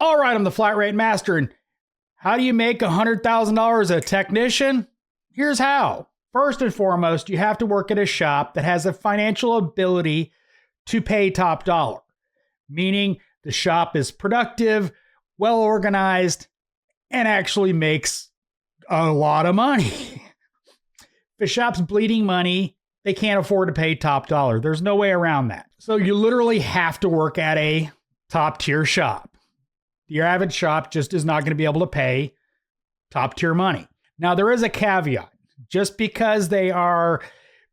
All right, I'm the Flat Rate Master, and how do you make $100,000 a technician? Here's how. First and foremost, you have to work at a shop that has a financial ability to pay top dollar, meaning the shop is productive, well organized, and actually makes a lot of money. If a shop's bleeding money, they can't afford to pay top dollar. There's no way around that. So you literally have to work at a top tier shop. Your average shop just is not going to be able to pay top tier money. Now, there is a caveat. Just because they are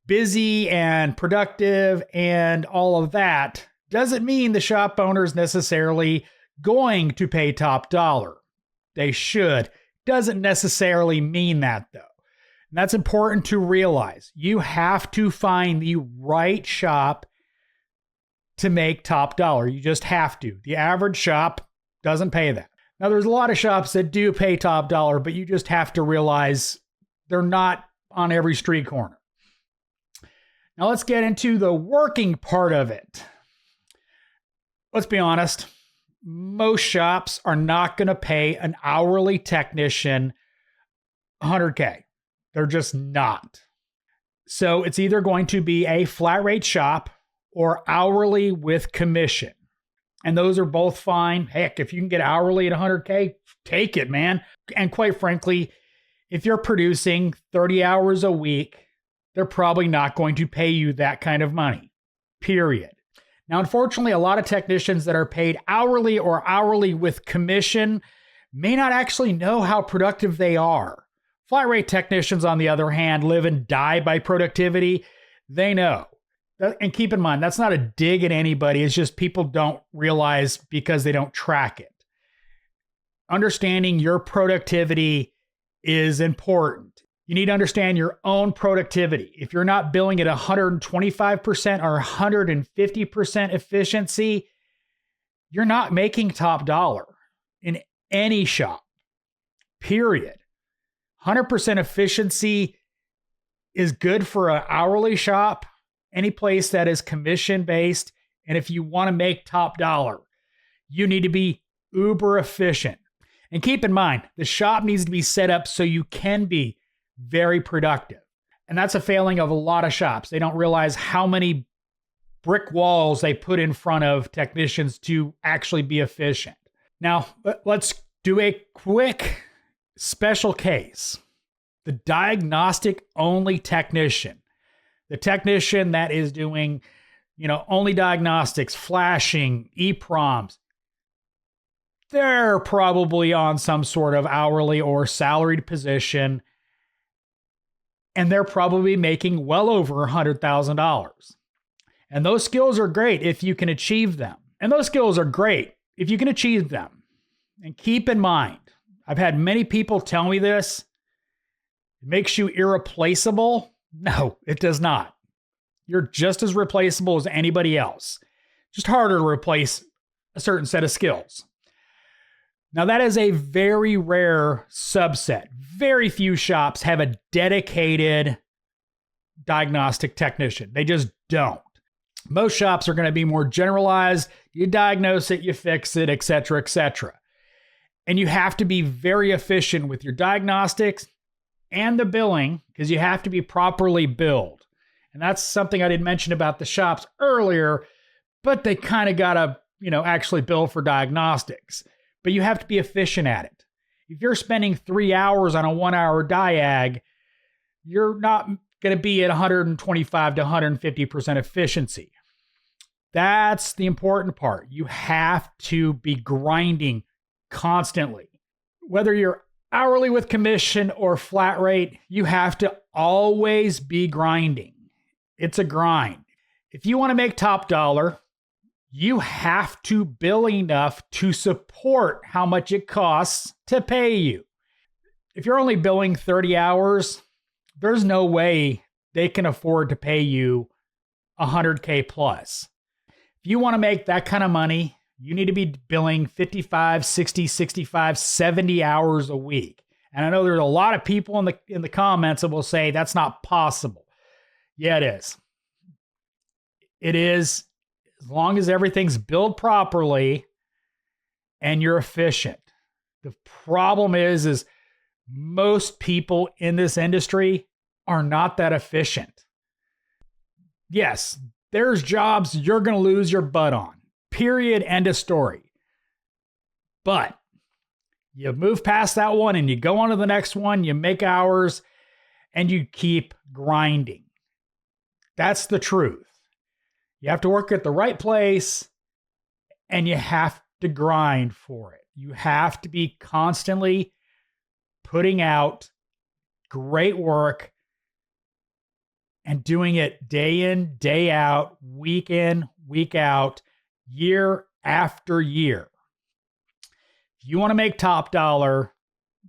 busy and productive and all of that doesn't mean the shop owner is necessarily going to pay top dollar. They should. Doesn't necessarily mean that, though. And that's important to realize. You have to find the right shop to make top dollar. You just have to. The average shop doesn't pay that. Now, there's a lot of shops that do pay top dollar, but you just have to realize they're not on every street corner. Now, let's get into the working part of it. Let's be honest. Most shops are not going to pay an hourly technician $100K. They're just not. So it's either going to be a flat rate shop or hourly with commission. And those are both fine. Heck, if you can get hourly at $100K, take it, man. And quite frankly, if you're producing 30 hours a week, they're probably not going to pay you that kind of money, period. Now, unfortunately, a lot of technicians that are paid hourly or hourly with commission may not actually know how productive they are. Flat rate technicians, on the other hand, live and die by productivity. They know. And keep in mind, that's not a dig at anybody. It's just people don't realize because they don't track it. Understanding your productivity is important. You need to understand your own productivity. If you're not billing at 125% or 150% efficiency, you're not making top dollar in any shop, period. 100% efficiency is good for an hourly shop, any place that is commission-based. And if you want to make top dollar, you need to be uber efficient. And keep in mind, the shop needs to be set up so you can be very productive. And that's a failing of a lot of shops. They don't realize how many brick walls they put in front of technicians to actually be efficient. Now, let's do a quick special case. The diagnostic-only technician. The technician that is doing, only diagnostics, flashing, EPROMs, they're probably on some sort of hourly or salaried position, and they're probably making well over $100,000. And those skills are great if you can achieve them. And keep in mind, I've had many people tell me this. It makes you irreplaceable. No, it does not. You're just as replaceable as anybody else. Just harder to replace a certain set of skills. Now, that is a very rare subset. Very few shops have a dedicated diagnostic technician. They just don't. Most shops are going to be more generalized. You diagnose it, you fix it, et cetera, et cetera. And you have to be very efficient with your diagnostics and the billing, because you have to be properly billed. And that's something I didn't mention about the shops earlier, but they kind of got to, actually bill for diagnostics. But you have to be efficient at it. If you're spending 3 hours on a 1 hour diag, you're not going to be at 125 to 150% efficiency. That's the important part. You have to be grinding constantly. Whether you're hourly with commission or flat rate, you have to always be grinding. It's a grind. If you want to make top dollar, you have to bill enough to support how much it costs to pay you. If you're only billing 30 hours, there's no way they can afford to pay you $100K plus. If you want to make that kind of money, you need to be billing 55, 60, 65, 70 hours a week. And I know there's a lot of people in the comments that will say that's not possible. Yeah, it is. It is, as long as everything's billed properly and you're efficient. The problem is most people in this industry are not that efficient. Yes, there's jobs you're going to lose your butt on. Period. End of story. But you move past that one and you go on to the next one, you make hours, and you keep grinding. That's the truth. You have to work at the right place and you have to grind for it. You have to be constantly putting out great work and doing it day in, day out, week in, week out, year after year. If you want to make top dollar,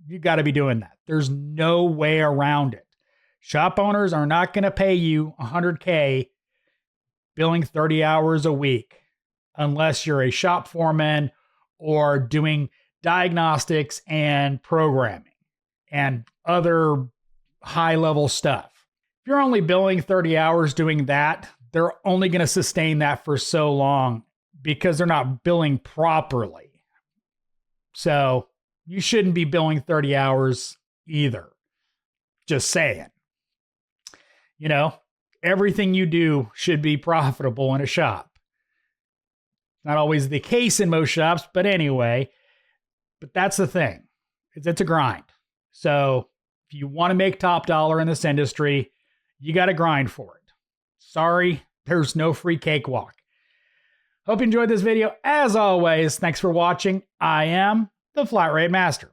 you got to be doing that. There's no way around it. Shop owners are not going to pay you $100K billing 30 hours a week unless you're a shop foreman or doing diagnostics and programming and other high-level stuff. If you're only billing 30 hours doing that, they're only going to sustain that for so long because they're not billing properly. So you shouldn't be billing 30 hours either. Just saying. You know, everything you do should be profitable in a shop. Not always the case in most shops, but anyway, but that's the thing. It's a grind. So if you want to make top dollar in this industry, you got to grind for it. Sorry, there's no free cakewalk. Hope you enjoyed this video. As always, thanks for watching. I am the Flat Rate Master.